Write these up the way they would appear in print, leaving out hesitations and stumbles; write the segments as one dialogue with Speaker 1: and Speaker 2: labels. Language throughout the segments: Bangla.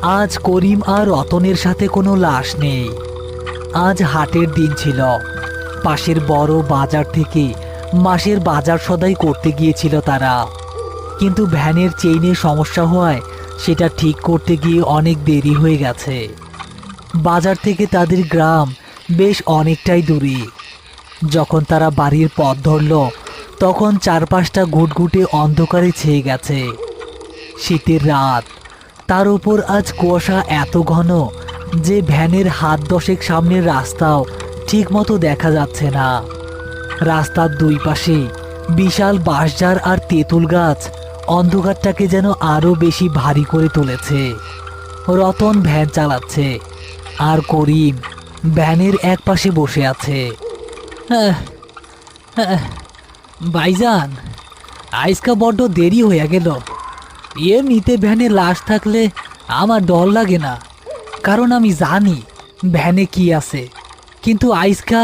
Speaker 1: আজ করিম আর রতনের সাথে কোনো লাশ নেই। আজ হাটের দিন ছিল। পাশের বড় বাজার থেকে মাসের বাজার সদাই করতে গিয়েছিল তারা, কিন্তু ভ্যানের চেইনে সমস্যা হওয়ায় সেটা ঠিক করতে গিয়ে অনেক দেরি হয়ে গেছে। বাজার থেকে তাদের গ্রাম বেশ অনেকটাই দূরে। যখন তারা বাড়ির পথ ধরল তখন চারপাশটা ঘুটঘুটে অন্ধকারে ছেয়ে গেছে। শীতের রাত, তার উপর আজ কুয়াশা এত ঘন যে ভ্যানের হাত দশেক সামনের রাস্তাও ঠিকমতো দেখা যাচ্ছে না। রাস্তার দুই পাশে বিশাল বাঁশঝাড় আর তেঁতুল গাছ অন্ধকারটাকে যেন আরো বেশি ভারী করে তুলেছে। রতন ভ্যান চালাচ্ছে আর করিম ভ্যানের এক পাশে বসে আছে। আহ, আহ, ভাইজান, আজকা বড্ড দেরি হয়ে গেল। এমনিতে ভ্যানে লাশ থাকলে আমার ডর লাগে না, কারণ আমি জানি ভ্যানে কি আছে। কিন্তু আজকা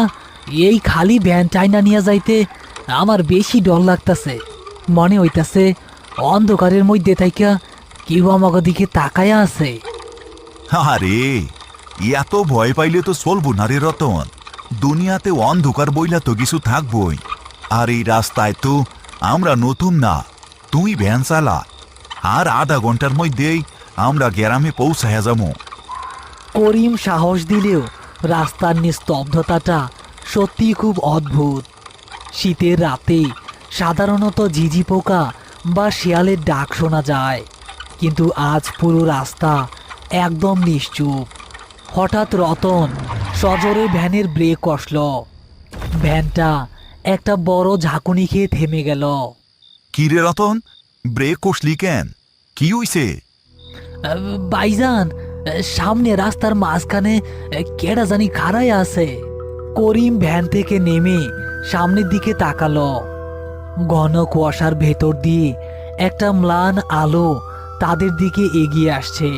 Speaker 1: এই খালি ভ্যান টাইনা নিয়ে যাইতে আমার বেশি ডর লাগতাছে। মনে হইতাছে অন্ধকারের মধ্যে থাইকা কেউ আমাকে দিকে তাকায়া আছে।
Speaker 2: আরে, এত ভয় পাইলে তো চলবো না রে রতন। দুনিয়াতে অন্ধকার বইলা তো কিছু থাকবই। আর এই রাস্তায় তো আমরা নতুন না, তুই ভ্যান চালা, আর আধা ঘন্টার মধ্যেই আমরা গ্রামে পৌঁছায়া যাবো।
Speaker 1: করিম সাহস দিলেও রাস্তার নিস্তব্ধতাটা সত্যি খুব অদ্ভুত। শীতের রাতে সাধারণত ঝিঝি পোকা বা শিয়ালের ডাক শোনা যায়, কিন্তু আজ পুরো রাস্তা একদম নিশ্চুপ। হঠাৎ রতন সজোরে ভ্যানের ব্রেক কষল। ভ্যানটা একটা বড় ঝাঁকুনি খেয়ে থেমে গেল।
Speaker 2: কি রে রতন, ব্রেক কষলি কেন? কি হইছে?
Speaker 1: ভাইজান, সামনে রাস্তার মাঝখানে কেডা জানি খাড়ায় আছে। করিম ভ্যান থেকে নেমে সামনের দিকে তাকালো। ঘন কুয়াশার ভেতর দিয়ে একটা ম্লান আলো তাদের দিকে এগিয়ে আসছে।